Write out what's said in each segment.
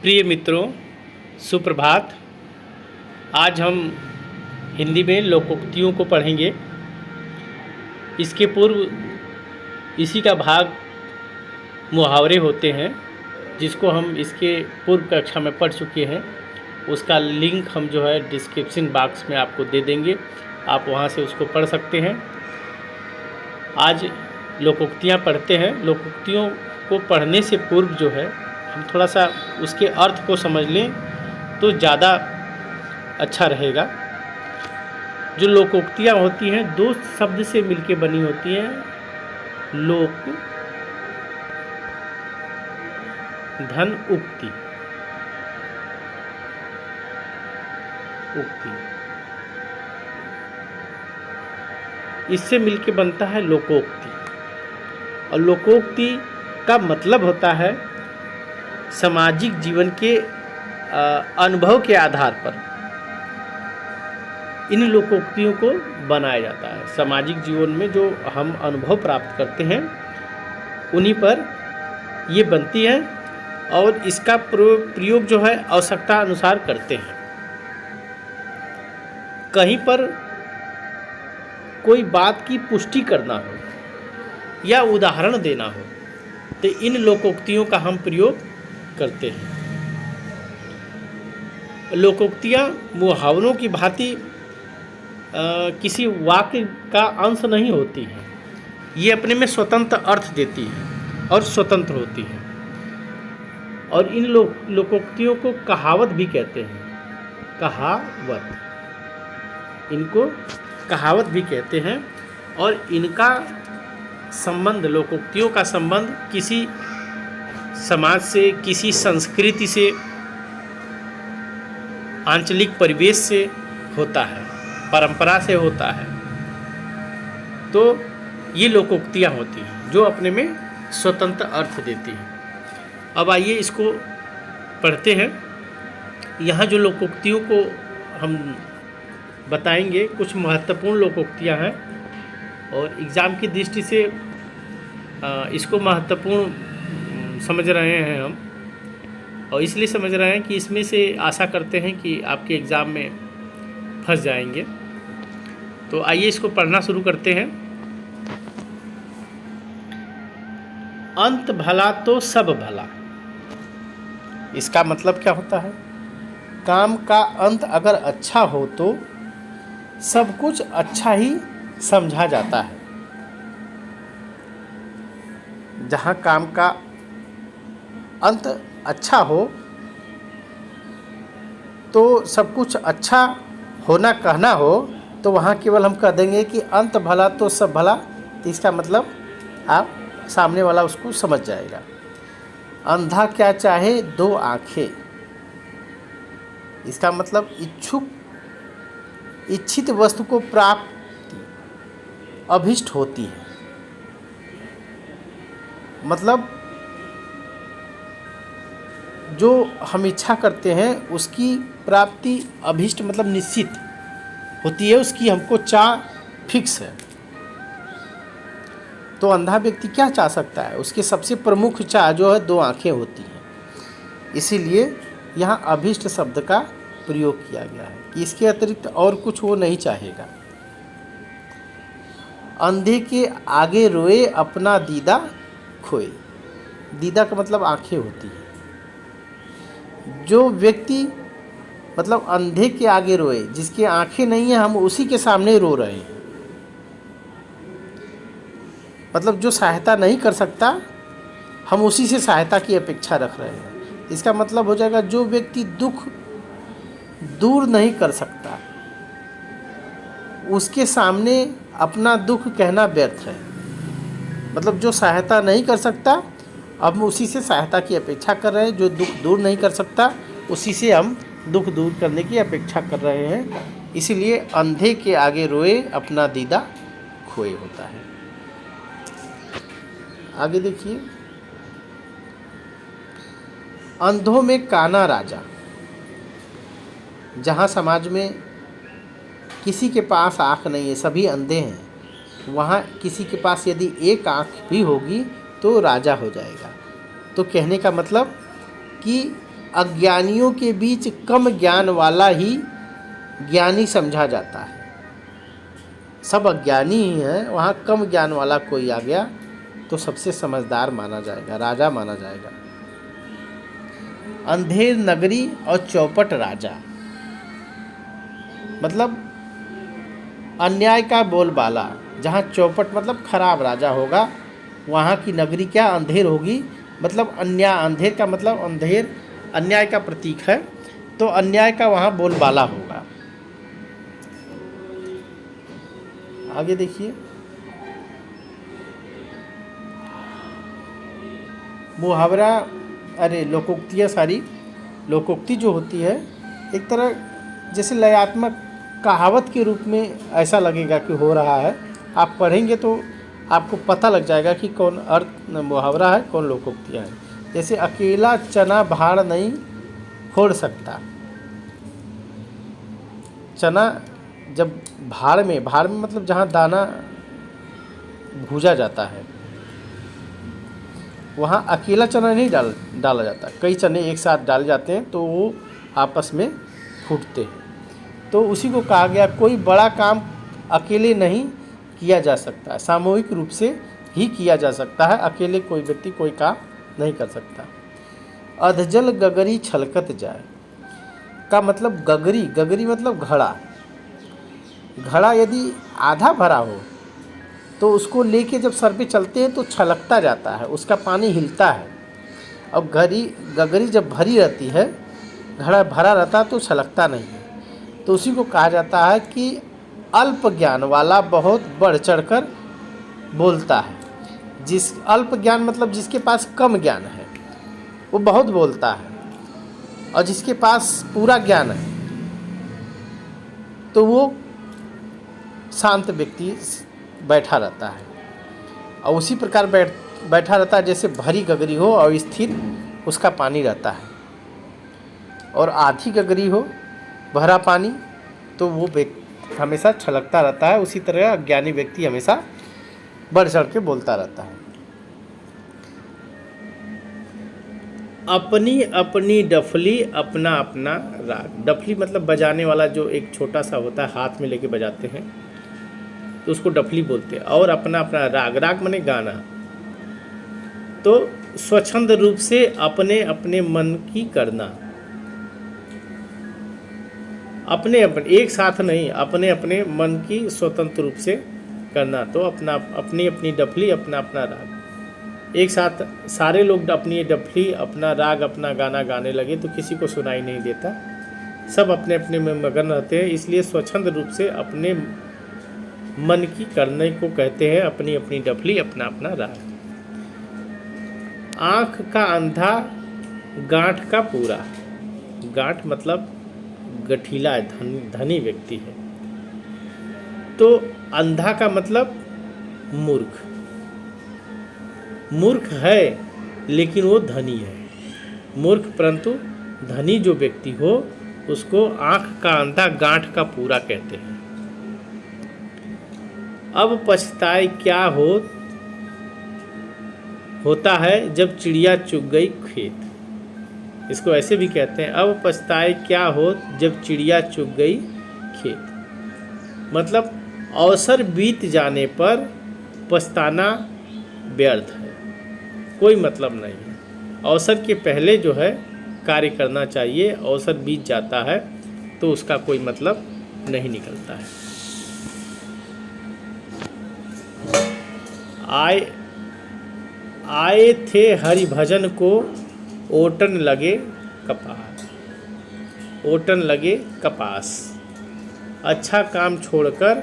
प्रिय मित्रों, सुप्रभात। आज हम हिंदी में लोकोक्तियों को पढ़ेंगे। इसके पूर्व इसी का भाग मुहावरे होते हैं, जिसको हम इसके पूर्व कक्षा में पढ़ चुके हैं। उसका लिंक हम जो है डिस्क्रिप्शन बॉक्स में आपको दे देंगे, आप वहां से उसको पढ़ सकते हैं। आज लोकोक्तियाँ पढ़ते हैं। लोकोक्तियों को पढ़ने से पूर्व जो है हम थोड़ा सा उसके अर्थ को समझ लें तो ज़्यादा अच्छा रहेगा। जो लोकोक्तियाँ होती हैं दो शब्द से मिलके बनी होती हैं। लोक धन उक्ति। इससे मिलके बनता है लोकोक्ति। और लोकोक्ति का मतलब होता है सामाजिक जीवन के अनुभव के आधार पर इन लोकोक्तियों को बनाया जाता है। सामाजिक जीवन में जो हम अनुभव प्राप्त करते हैं उन्हीं पर ये बनती है और इसका प्रयोग जो है आवश्यकता अनुसार करते हैं। कहीं पर कोई बात की पुष्टि करना हो या उदाहरण देना हो तो इन लोकोक्तियों का हम प्रयोग करते हैं। लोकोक्तियाँ मुहावरों की भांति किसी वाक्य का अंश नहीं होती हैं। ये अपने में स्वतंत्र अर्थ देती हैं और स्वतंत्र होती हैं। और इन लोकोक्तियों को कहावत भी कहते हैं। कहावत, इनको कहावत भी कहते हैं। और इनका संबंध, लोकोक्तियों का संबंध किसी समाज से, किसी संस्कृति से, आंचलिक परिवेश से होता है, परंपरा से होता है। तो ये लोकोक्तियाँ होती हैं जो अपने में स्वतंत्र अर्थ देती हैं। अब आइए इसको पढ़ते हैं। यहाँ जो लोकोक्तियों को हम बताएंगे, कुछ महत्वपूर्ण लोकोक्तियाँ हैं और एग्ज़ाम की दृष्टि से इसको महत्वपूर्ण समझ रहे हैं हम, और इसलिए समझ रहे हैं कि इसमें से आशा करते हैं कि आपके एग्ज़ाम में फंस जाएंगे। तो आइए इसको पढ़ना शुरू करते हैं। अंत भला तो सब भला। इसका मतलब क्या होता है? काम का अंत अगर अच्छा हो तो सब कुछ अच्छा ही समझा जाता है। जहाँ काम का अंत अच्छा हो तो सब कुछ अच्छा होना कहना हो तो वहाँ केवल हम कह देंगे कि अंत भला तो सब भला। तो इसका मतलब आप सामने वाला उसको समझ जाएगा। अंधा क्या चाहे दो आँखें। इसका मतलब इच्छित वस्तु को प्राप्ति अभिष्ट होती है। मतलब जो हम इच्छा करते हैं उसकी प्राप्ति अभिष्ट मतलब निश्चित होती है, उसकी हमको चाह फिक्स है। तो अंधा व्यक्ति क्या चाह सकता है? उसकी सबसे प्रमुख चाह जो है दो आँखें होती हैं। इसीलिए यहाँ अभिष्ट शब्द का प्रयोग किया गया है कि इसके अतिरिक्त और कुछ वो नहीं चाहेगा। अंधे के आगे रोए अपना दीदा खोए। दीदा का मतलब आँखें होती है। जो व्यक्ति मतलब अंधे के आगे रोए, जिसकी आंखें नहीं है, हम उसी के सामने रो रहे हैं। मतलब जो सहायता नहीं कर सकता हम उसी से सहायता की अपेक्षा रख रहे हैं। इसका मतलब हो जाएगा जो व्यक्ति दुख दूर नहीं कर सकता उसके सामने अपना दुख कहना व्यर्थ है। मतलब जो सहायता नहीं कर सकता अब हम उसी से सहायता की अपेक्षा कर रहे हैं। जो दुख दूर नहीं कर सकता उसी से हम दुख दूर करने की अपेक्षा कर रहे हैं। इसलिए अंधे के आगे रोए अपना दीदा खोए होता है। आगे देखिए, अंधों में काना राजा। जहाँ समाज में किसी के पास आँख नहीं है, सभी अंधे हैं, वहाँ किसी के पास यदि एक आँख भी होगी तो राजा हो जाएगा। तो कहने का मतलब कि अज्ञानियों के बीच कम ज्ञान वाला ही ज्ञानी समझा जाता है। सब अज्ञानी ही हैं, वहाँ कम ज्ञान वाला कोई आ गया तो सबसे समझदार माना जाएगा, राजा माना जाएगा। अंधेर नगरी और चौपट राजा, मतलब अन्याय का बोलबाला। जहाँ चौपट मतलब खराब राजा होगा, वहाँ की नगरी क्या अंधेर होगी, मतलब अन्याय। अंधेर का मतलब अंधेर अन्याय का प्रतीक है, तो अन्याय का वहाँ बोलबाला होगा। आगे देखिए, मुहावरा, अरे लोकोक्तियाँ, सारी लोकोक्ति जो होती है एक तरह जैसे लयात्मक कहावत के रूप में ऐसा लगेगा कि हो रहा है। आप पढ़ेंगे तो आपको पता लग जाएगा कि कौन अर्थ मुहावरा है, कौन लोकोक्तियाँ हैं। जैसे अकेला चना भाड़ नहीं फोड़ सकता। चना जब भाड़ में मतलब जहाँ दाना भूजा जाता है, वहाँ अकेला चना नहीं डाला जाता, कई चने एक साथ डाले जाते हैं तो वो आपस में फूटते हैं। तो उसी को कहा गया, कोई बड़ा काम अकेले नहीं किया जा सकता, सामूहिक रूप से ही किया जा सकता है, अकेले कोई व्यक्ति कोई काम नहीं कर सकता। अधजल गगरी छलकत जाए का मतलब गगरी मतलब घड़ा। घड़ा यदि आधा भरा हो तो उसको लेके जब सर पे चलते हैं तो छलकता जाता है, उसका पानी हिलता है। अब गगरी जब भरी रहती है, घड़ा भरा रहता है तो छलकता नहीं है। तो उसी को कहा जाता है कि अल्प ज्ञान वाला बहुत बढ़ चढ़कर बोलता है। अल्प ज्ञान मतलब जिसके पास कम ज्ञान है वो बहुत बोलता है, और जिसके पास पूरा ज्ञान है तो वो शांत व्यक्ति बैठा रहता है। और उसी प्रकार बैठा रहता है जैसे भरी गगरी हो और स्थिर उसका पानी रहता है, और आधी गगरी हो भरा पानी तो वो व्यक्ति हमेशा छलकता रहता है। उसी तरह अज्ञानी व्यक्ति हमेशा बढ़ चढ़ के बोलता रहता है। अपनी अपनी डफली अपना अपना राग। डफली मतलब बजाने वाला, जो एक छोटा सा होता है हाथ में लेके बजाते हैं तो उसको डफली बोलते हैं। और अपना अपना राग, राग माने गाना। तो स्वच्छंद रूप से अपने अपने मन की करना, अपने एक साथ नहीं, अपने अपने मन की स्वतंत्र रूप से करना। तो अपनी अपनी डफली अपना अपना राग, एक साथ सारे लोग अपनी डफली अपना राग अपना गाना गाने लगे तो किसी को सुनाई नहीं देता, सब अपने अपने में मगन रहते हैं। इसलिए स्वच्छंद रूप से अपने मन की करने को कहते हैं अपनी अपनी डफली अपना अपना राग। आँख का अंधा गांठ का पूरा। गांठ मतलब गठीला है, धनी व्यक्ति है। तो अंधा का मतलब मूर्ख। मूर्ख है लेकिन वो धनी है। मूर्ख परंतु धनी जो व्यक्ति हो उसको आँख का अंधा गांठ का पूरा कहते हैं। अब पछताए क्या होता है जब चिड़िया चुग गई खेत। इसको ऐसे भी कहते हैं, अब पछताए क्या हो जब चिड़िया चुग गई खेत। मतलब अवसर बीत जाने पर पछताना व्यर्थ है, कोई मतलब नहीं है। अवसर के पहले जो है कार्य करना चाहिए, अवसर बीत जाता है तो उसका कोई मतलब नहीं निकलता है। आए थे हरि भजन को ओटन लगे कपास। ओटन लगे कपास, अच्छा काम छोड़कर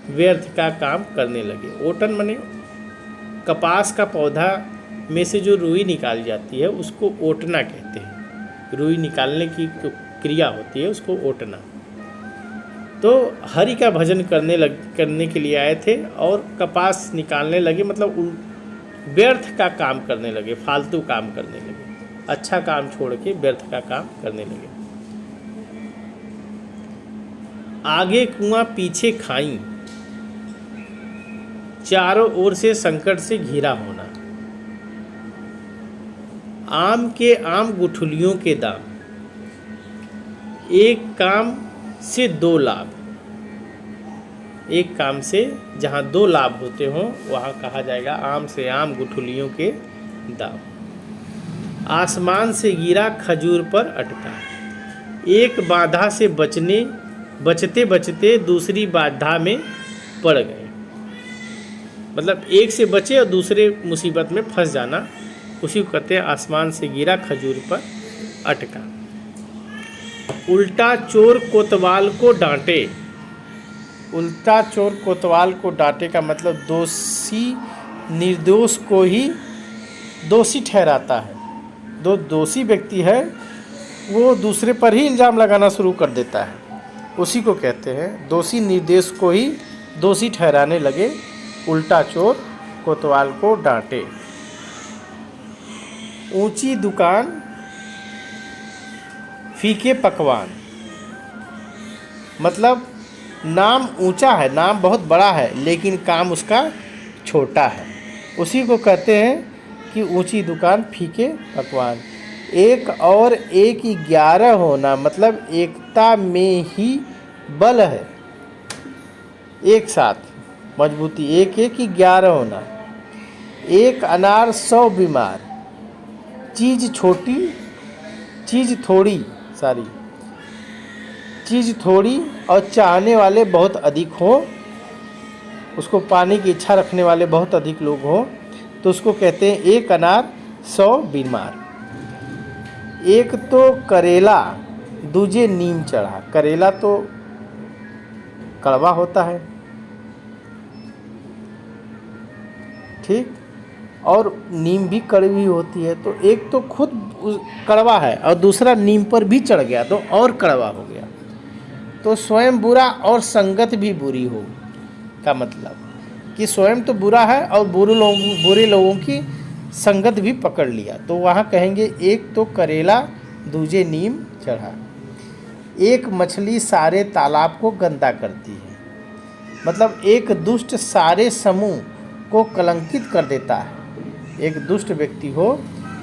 व्यर्थ का काम करने लगे। ओटन माने कपास का पौधा में से जो रुई निकाली जाती है उसको ओटना कहते हैं। रुई निकालने की जो क्रिया होती है उसको ओटना। तो हरि का भजन करने के लिए आए थे और कपास निकालने लगे, मतलब व्यर्थ का काम करने लगे, फालतू काम करने लगे, अच्छा काम छोड़ के व्यर्थ का काम करने लगे। आगे कुआं पीछे खाई, चारों ओर से संकट से घिरा होना। आम के आम गुठलियों के दाम। एक काम से दो लाभ, एक काम से जहाँ दो लाभ होते हों वहाँ कहा जाएगा आम से आम गुठलियों के दाम। आसमान से गिरा खजूर पर अटका, एक बाधा से बचते बचते दूसरी बाधा में पड़ गए। मतलब एक से बचे और दूसरे मुसीबत में फंस जाना, उसी को कहते हैं आसमान से गिरा खजूर पर अटका। उल्टा चोर कोतवाल को डांटे, उल्टा चोर कोतवाल को डांटे का मतलब दोषी निर्दोष को ही दोषी ठहराता है। जो दोषी व्यक्ति है वो दूसरे पर ही इल्ज़ाम लगाना शुरू कर देता है, उसी को कहते हैं दोषी निर्दोष को ही दोषी ठहराने लगे। उल्टा चोर कोतवाल को डांटे। ऊंची दुकान फीके पकवान, मतलब नाम ऊंचा है, नाम बहुत बड़ा है लेकिन काम उसका छोटा है, उसी को कहते हैं कि ऊंची दुकान फीके पकवान। एक और एक 11 होना, मतलब एकता में ही बल है, एक साथ मजबूती, एक 11 होना। एक अनार 100 बीमार, चीज़ छोटी चीज़ थोड़ी, सारी चीज़ थोड़ी और चाहने वाले बहुत अधिक हो, उसको पाने की इच्छा रखने वाले बहुत अधिक लोग हों, तो उसको कहते हैं एक अनार 100 बीमार। एक तो करेला दूजे नीम चढ़ा, करेला तो कड़वा होता है, ठीक, और नीम भी कड़वी होती है, तो एक तो खुद कड़वा है और दूसरा नीम पर भी चढ़ गया तो और कड़वा हो गया। तो स्वयं बुरा और संगत भी बुरी हो का मतलब कि स्वयं तो बुरा है और बुरे लोगों की संगत भी पकड़ लिया, तो वहाँ कहेंगे एक तो करेला दूजे नीम चढ़ा। एक मछली सारे तालाब को गंदा करती है, मतलब एक दुष्ट सारे समूह को कलंकित कर देता है। एक दुष्ट व्यक्ति हो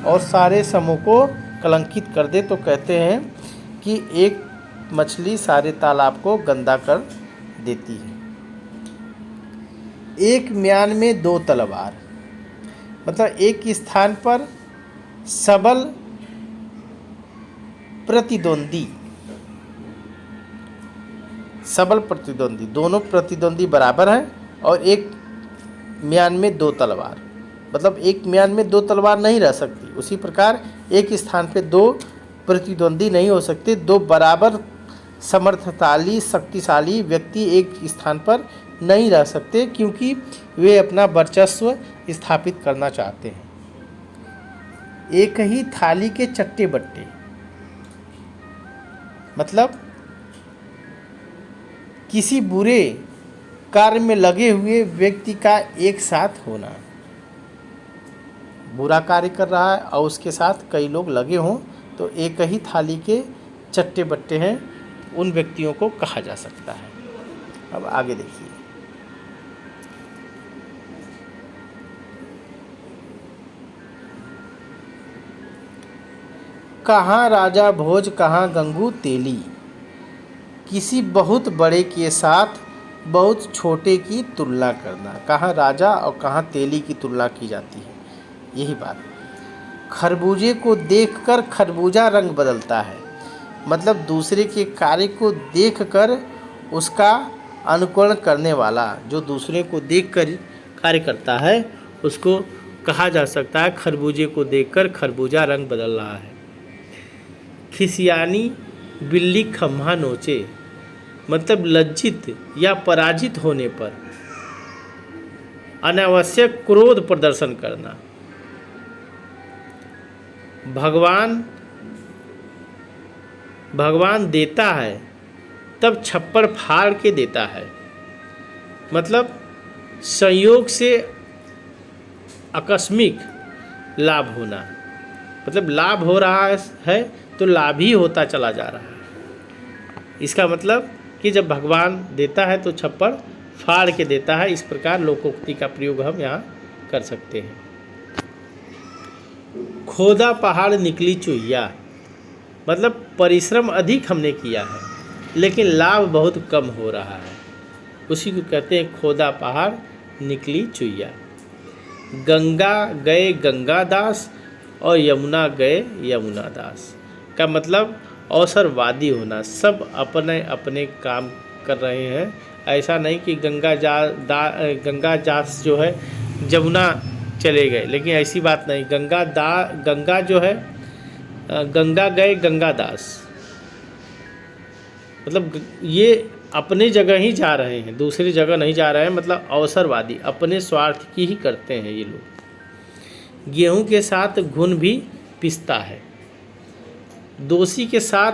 और सारे समूह को कलंकित कर दे तो कहते हैं कि एक मछली सारे तालाब को गंदा कर देती है। एक म्यान में 2 तलवार, मतलब एक स्थान पर सबल प्रतिद्वंदी, सबल प्रतिद्वंदी, दोनों प्रतिद्वंदी बराबर हैं, और एक म्यान में 2 तलवार, मतलब एक म्यान में 2 तलवार नहीं रह सकती। उसी प्रकार एक स्थान पे 2 प्रतिद्वंदी नहीं हो सकते, 2 बराबर समर्थशाली शक्तिशाली व्यक्ति एक स्थान पर नहीं रह सकते, क्योंकि वे अपना वर्चस्व स्थापित करना चाहते हैं। एक ही थाली के चट्टे बट्टे, मतलब किसी बुरे कार्य में लगे हुए व्यक्ति का एक साथ होना, बुरा कार्य कर रहा है और उसके साथ कई लोग लगे हों तो एक ही थाली के चट्टे बट्टे हैं, उन व्यक्तियों को कहा जा सकता है। अब आगे देखिए, कहाँ राजा भोज कहाँ गंगू तेली, किसी बहुत बड़े के साथ बहुत छोटे की तुलना करना। कहाँ राजा और कहाँ तेली की तुलना की जाती है, यही बात। खरबूजे को देखकर खरबूजा रंग बदलता है, मतलब दूसरे के कार्य को देखकर उसका अनुकरण करने वाला, जो दूसरे को देखकर कार्य करता है उसको कहा जा सकता है खरबूजे को देखकर खरबूजा रंग बदल रहा है। खिसियानी बिल्ली खम्हा नोचे, मतलब लज्जित या पराजित होने पर अनावश्यक क्रोध प्रदर्शन करना। भगवान देता है तब छप्पड़ फाड़ के देता है, मतलब संयोग से आकस्मिक लाभ होना, मतलब लाभ हो रहा है तो लाभ ही होता चला जा रहा है। इसका मतलब कि जब भगवान देता है तो छप्पड़ फाड़ के देता है। इस प्रकार लोकोक्ति का प्रयोग हम यहाँ कर सकते हैं। खोदा पहाड़ निकली चुहिया, मतलब परिश्रम अधिक हमने किया है लेकिन लाभ बहुत कम हो रहा है। उसी को कहते हैं खोदा पहाड़ निकली चुईया। गंगा गए गंगादास और यमुना गए यमुनादास का मतलब अवसरवादी होना। सब अपने अपने काम कर रहे हैं। ऐसा नहीं कि गंगा दास जो है जमुना चले गए, लेकिन ऐसी बात नहीं। गंगा जो है गंगा गए गंगादास, मतलब ये अपने जगह ही जा रहे हैं, दूसरी जगह नहीं जा रहे हैं। मतलब अवसरवादी, अपने स्वार्थ की ही करते हैं ये लोग। गेहूं के साथ घुन भी पिसता है। दोषी के साथ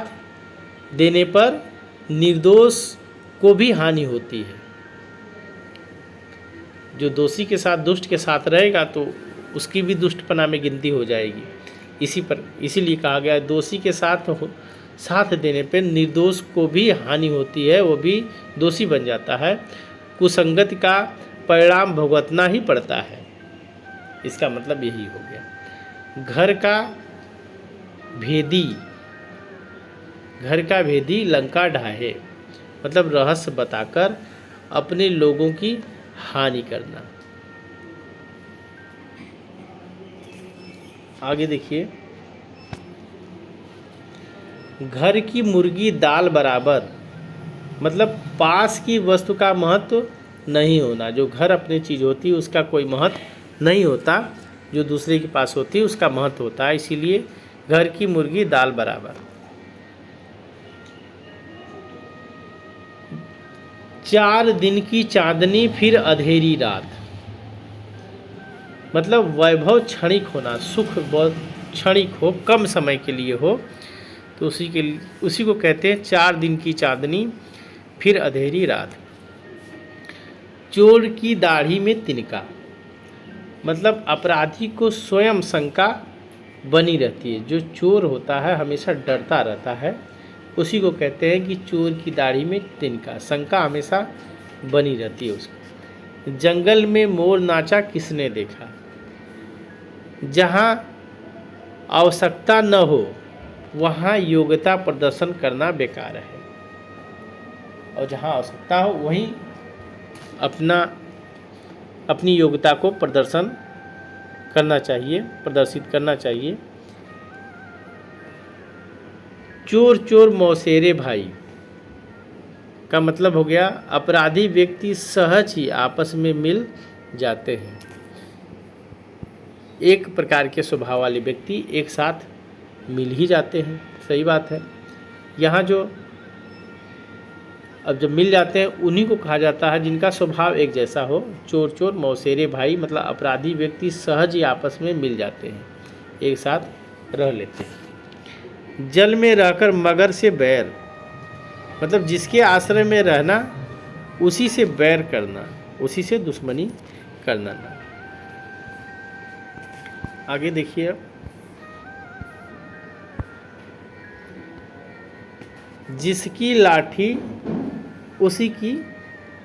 देने पर निर्दोष को भी हानि होती है। जो दोषी के साथ दुष्ट के साथ रहेगा तो उसकी भी दुष्टपना में गिनती हो जाएगी। इसीलिए कहा गया है दोषी के साथ देने पर निर्दोष को भी हानि होती है, वो भी दोषी बन जाता है। कुसंगति का परिणाम भुगतना ही पड़ता है। इसका मतलब यही हो गया। घर का भेदी लंका ढाहे, मतलब रहस्य बताकर अपने लोगों की हानि करना। आगे देखिए, घर की मुर्गी दाल बराबर, मतलब पास की वस्तु का महत्व नहीं होना। जो घर अपनी चीज़ होती है उसका कोई महत्व नहीं होता, जो दूसरे के पास होती है उसका महत्व होता है। इसीलिए घर की मुर्गी दाल बराबर। 4 दिन की चांदनी फिर अंधेरी रात, मतलब वैभव क्षणिक होना, सुख बहुत क्षणिक हो, कम समय के लिए हो, तो उसी को कहते हैं 4 दिन की चांदनी फिर अंधेरी रात। चोर की दाढ़ी में तिनका, मतलब अपराधी को स्वयं शंका बनी रहती है। जो चोर होता है हमेशा डरता रहता है, उसी को कहते हैं कि चोर की दाढ़ी में तिनका, शंका हमेशा बनी रहती है उसको। जंगल में मोर नाचा किसने देखा, जहाँ आवश्यकता न हो वहाँ योग्यता प्रदर्शन करना बेकार है, और जहाँ आवश्यकता हो वहीं अपनी योग्यता को प्रदर्शित करना चाहिए। चोर चोर मौसेरे भाई का मतलब हो गया अपराधी व्यक्ति सहज ही आपस में मिल जाते हैं। एक प्रकार के स्वभाव वाले व्यक्ति एक साथ मिल ही जाते हैं। सही बात है। यहाँ अब जब मिल जाते हैं उन्हीं को कहा जाता है जिनका स्वभाव एक जैसा हो। चोर चोर मौसेरे भाई, मतलब अपराधी व्यक्ति सहज ही आपस में मिल जाते हैं, एक साथ रह लेते हैं। जल में रहकर मगर से बैर, मतलब जिसके आश्रय में रहना उसी से बैर करना, उसी से दुश्मनी करना ना। आगे देखिए, जिसकी लाठी उसी की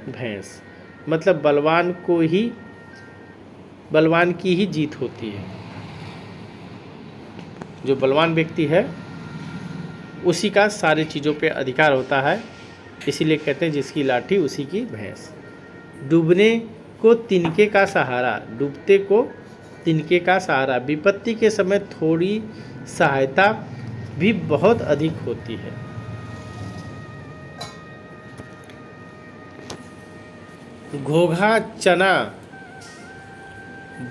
भैंस, मतलब बलवान की ही जीत होती है। जो बलवान व्यक्ति है उसी का सारी चीज़ों पे अधिकार होता है, इसीलिए कहते हैं जिसकी लाठी उसी की भैंस। डूबने को तिनके का सहारा, डूबते को तिनके का सहारा। विपत्ति के समय थोड़ी सहायता भी बहुत अधिक होती है। घोघा चना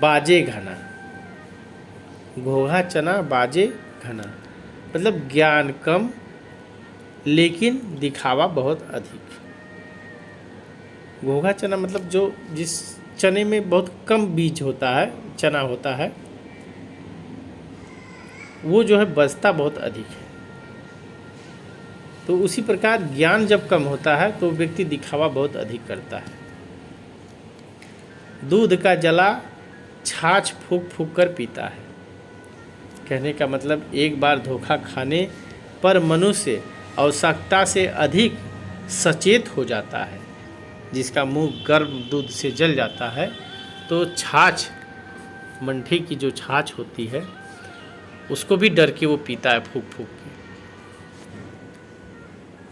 बाजे घना, घोघा चना बाजे घना, मतलब ज्ञान कम लेकिन दिखावा बहुत अधिक। घोघा चना मतलब जिस चने में बहुत कम बीज होता है, चना होता है, वो जो है बचता बहुत अधिक है। तो उसी प्रकार ज्ञान जब कम होता है तो व्यक्ति दिखावा बहुत अधिक करता है। दूध का जला छाछ फूंक फूंक कर पीता है। कहने का मतलब एक बार धोखा खाने पर मनुष्य आवश्यकता से अधिक सचेत हो जाता है। जिसका मुंह गर्म दूध से जल जाता है तो छाछ, मंठी की जो छाछ होती है उसको भी डर के वो पीता है फूंक फूंक के।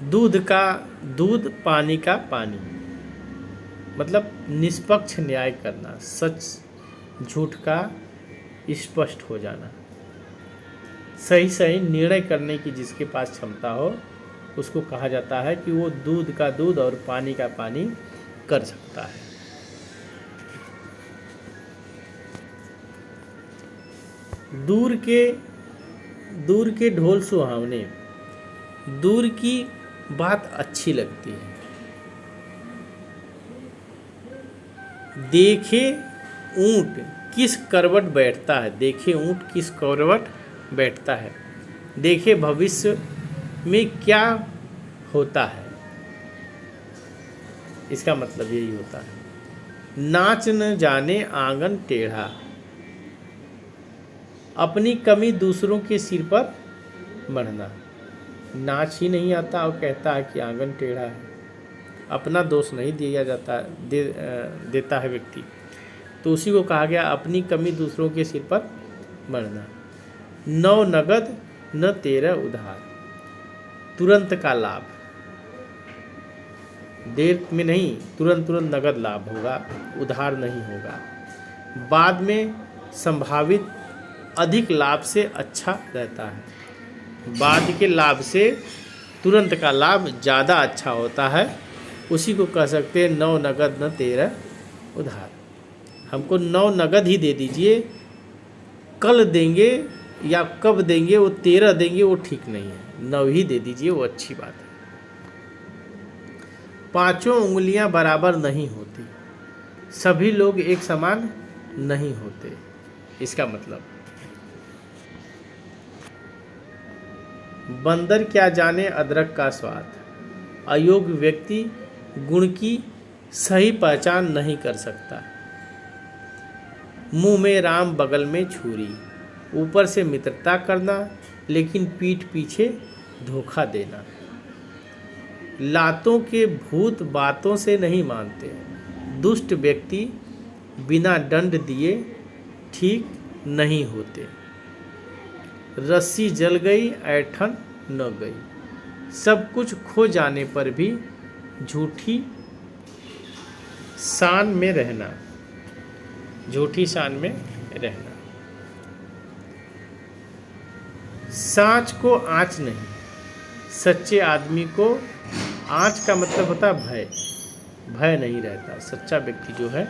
दूध का दूध, पानी का पानी, मतलब निष्पक्ष न्याय करना, सच झूठ का स्पष्ट हो जाना, सही सही निर्णय करने की जिसके पास क्षमता हो उसको कहा जाता है कि वो दूध का दूध और पानी का पानी कर सकता है। दूर के ढोल सुहावने, दूर की बात अच्छी लगती है। देखे ऊंट किस करवट बैठता है, देखे ऊंट किस करवट बैठता है, देखे भविष्य में क्या होता है, इसका मतलब यही होता है। नाच न जाने आंगन टेढ़ा, अपनी कमी दूसरों के सिर पर मढ़ना, नाच ही नहीं आता और कहता है कि आंगन टेढ़ा है, अपना दोष नहीं दिया जाता देता है व्यक्ति, तो उसी को कहा गया अपनी कमी दूसरों के सिर पर मढ़ना। नौ नगद न तेरह उधार, तुरंत का लाभ, देर में नहीं, तुरंत नगद लाभ होगा, उधार नहीं होगा। बाद में संभावित अधिक लाभ से अच्छा रहता है, बाद के लाभ से तुरंत का लाभ ज़्यादा अच्छा होता है, उसी को कह सकते हैं नौ नगद न तेरह उधार। हमको नौ नगद ही दे दीजिए, कल देंगे या कब देंगे, वो 13 देंगे वो ठीक नहीं है, 9 ही दे दीजिए वो अच्छी बात है। पांचों उंगलियां बराबर नहीं होती, सभी लोग एक समान नहीं होते, इसका मतलब बंदर क्या जाने अदरक का स्वाद, अयोग्य व्यक्ति गुण की सही पहचान नहीं कर सकता। मुंह में राम बगल में छुरी, ऊपर से मित्रता करना लेकिन पीठ पीछे धोखा देना। लातों के भूत बातों से नहीं मानते, दुष्ट व्यक्ति बिना दंड दिए ठीक नहीं होते। रस्सी जल गई ऐठन न गई, सब कुछ खो जाने पर भी झूठी शान में रहना, झूठी शान में रहना। सांच को आँच नहीं, सच्चे आदमी को आँच का मतलब होता है भय, भय नहीं रहता, सच्चा व्यक्ति जो है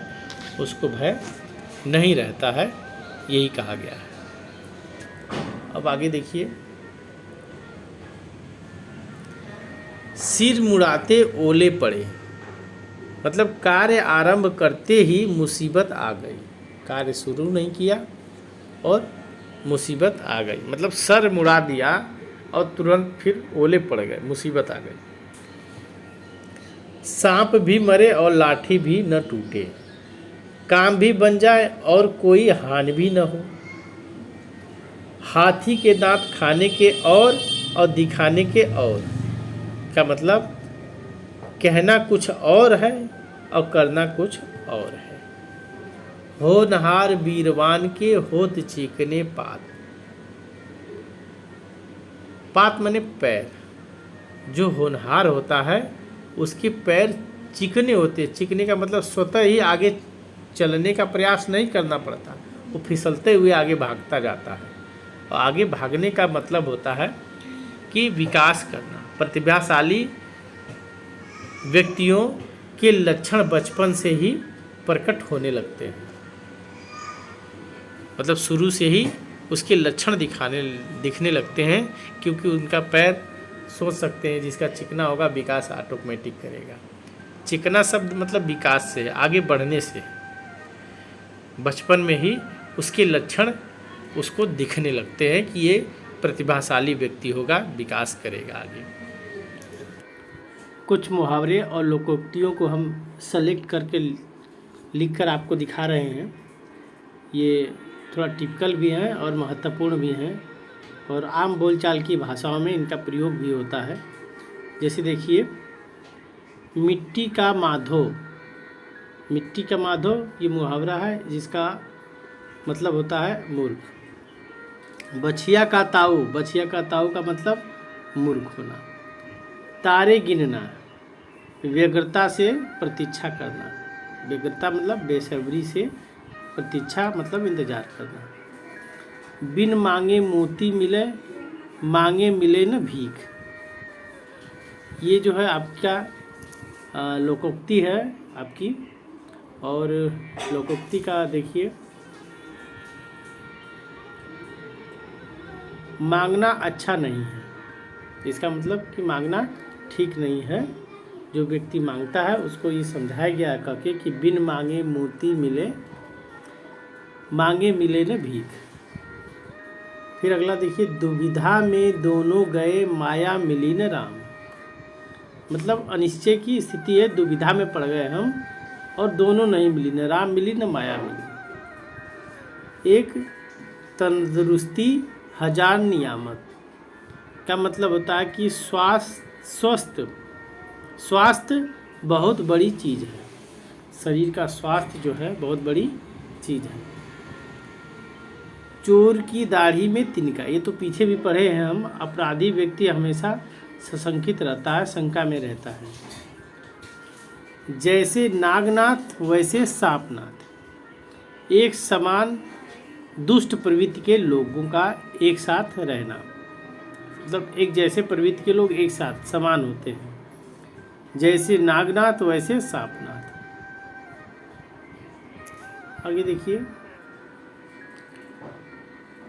उसको भय नहीं रहता है, यही कहा गया है। अब आगे देखिए, सिर मुड़ाते ओले पड़े, मतलब कार्य आरंभ करते ही मुसीबत आ गई, कार्य शुरू नहीं किया और मुसीबत आ गई, मतलब सर मुड़ा दिया और तुरंत फिर ओले पड़ गए, मुसीबत आ गई। सांप भी मरे और लाठी भी न टूटे, काम भी बन जाए और कोई हानि भी न हो। हाथी के दांत खाने के और दिखाने के और, का मतलब कहना कुछ और है और करना कुछ और है। होनहार वीरवान के होत चीकने पात, पात माने पैर, जो होनहार होता है उसके पैर चिकने होते, चिकने का मतलब स्वतः ही आगे चलने का प्रयास नहीं करना पड़ता, वो फिसलते हुए आगे भागता जाता है। और आगे भागने का मतलब होता है कि विकास करना। प्रतिभाशाली व्यक्तियों के लक्षण बचपन से ही प्रकट होने लगते हैं, मतलब शुरू से ही उसके लक्षण दिखने लगते हैं, क्योंकि उनका पैर सोच सकते हैं जिसका चिकना होगा विकास ऑटोमेटिक करेगा। चिकना शब्द मतलब विकास से, आगे बढ़ने से, बचपन में ही उसके लक्षण उसको दिखने लगते हैं कि ये प्रतिभाशाली व्यक्ति होगा, विकास करेगा आगे। कुछ मुहावरे और लोकोक्तियों को हम सेलेक्ट करके लिखकर आपको दिखा रहे हैं। ये थोड़ा टिपिकल भी हैं और महत्वपूर्ण भी हैं, और आम बोलचाल की भाषाओं में इनका प्रयोग भी होता है। जैसे देखिए, मिट्टी का माधो, मिट्टी का माधो ये मुहावरा है जिसका मतलब होता है मूर्ख। बछिया का ताऊ, बछिया का ताऊ का मतलब मूर्ख होना। तारे गिनना, व्यग्रता से प्रतीक्षा करना। व्यग्रता मतलब बेसब्री से, प्रतीक्षा मतलब इंतजार करना। बिन मांगे मोती मिले, मांगे मिले न भीख। ये जो है आपका लोकोक्ति है आपकी। और लोकोक्ति का देखिए, मांगना अच्छा नहीं है। इसका मतलब कि मांगना ठीक नहीं है। जो व्यक्ति मांगता है उसको ये समझाया गया है करके कि बिन मांगे मोती मिले, मांगे मिले न भीख। फिर अगला देखिए, दुविधा में दोनों गए, माया मिली न राम। मतलब अनिश्चय की स्थिति है, दुविधा में पड़ गए हम और दोनों नहीं मिली, न राम मिली न माया मिली। एक तंदुरुस्ती हजार नियामत का मतलब होता है कि स्वास्थ्य बहुत बड़ी चीज़ है। शरीर का स्वास्थ्य जो है बहुत बड़ी चीज़ है। चोर की दाढ़ी में तिनका, ये तो पीछे भी पढ़े हैं हम। अपराधी व्यक्ति हमेशा सशंकित रहता है, शंका में रहता है। जैसे नागनाथ वैसे सांपनाथ, एक समान दुष्ट प्रवृत्ति के लोगों का एक साथ रहना। मतलब एक जैसे प्रवृत्ति के लोग एक साथ समान होते हैं। जैसे नागनाथ वैसे सांपनाथ। आगे देखिए,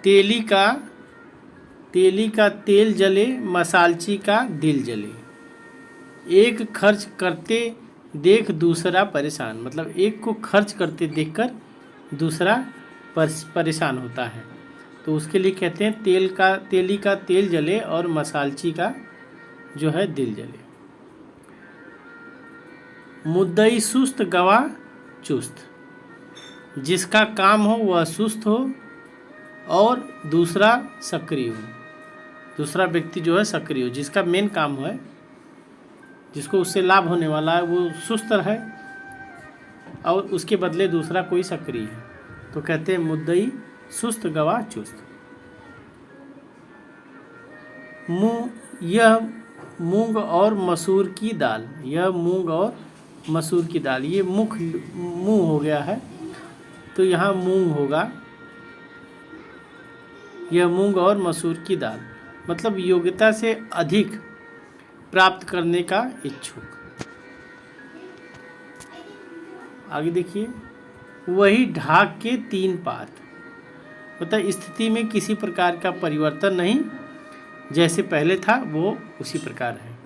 तेली का तेल जले, मसालची का दिल जले। एक खर्च करते देख दूसरा परेशान। मतलब एक को खर्च करते देखकर दूसरा परेशान होता है, तो उसके लिए कहते हैं तेली का तेल जले और मसालची का जो है दिल जले। मुद्दई सुस्त गवाह चुस्त, जिसका काम हो वह सुस्त हो और दूसरा सक्रिय हो। दूसरा व्यक्ति जो है सक्रिय हो, जिसका मेन काम है, जिसको उससे लाभ होने वाला है, वो सुस्त रहे और उसके बदले दूसरा कोई सक्रिय है, तो कहते हैं मुद्दई सुस्त गवाह चुस्त। यह मूंग और मसूर की दाल, यह मूंग और मसूर की दाल, ये मुंह हो गया है, तो यहाँ मूंग होगा। यह मूंग और मसूर की दाल मतलब योग्यता से अधिक प्राप्त करने का इच्छुक। आगे देखिए, वही ढाक के तीन पात, मतलब स्थिति में किसी प्रकार का परिवर्तन नहीं, जैसे पहले था वो उसी प्रकार है।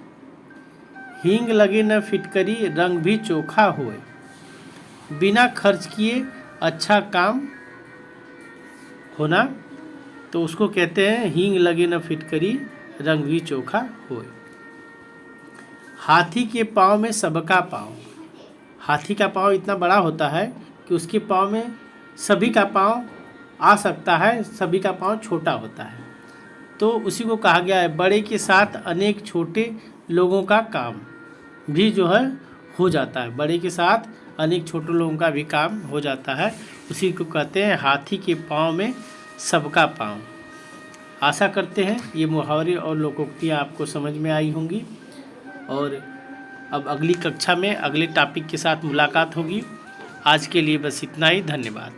हींग लगे न फिटकरी, रंग भी चोखा होए। बिना खर्च किए अच्छा काम होना, तो उसको कहते हैं हींग लगे न फिटकरी, रंग भी चोखा होए। हाथी के पाँव में सबका पाँव, हाथी का पाँव इतना बड़ा होता है कि उसके पाँव में सभी का पाँव आ सकता है, सभी का पाँव छोटा होता है, तो उसी को कहा गया है बड़े के साथ अनेक छोटे लोगों का काम भी जो है हो जाता है। बड़े के साथ अनेक छोटे लोगों का भी काम हो जाता है, उसी को कहते हैं हाथी के पाँव में सबका पाँव। आशा करते हैं ये मुहावरे और लोकोक्तियाँ आपको समझ में आई होंगी, और अब अगली कक्षा में अगले टॉपिक के साथ मुलाकात होगी। आज के लिए बस इतना ही। धन्यवाद।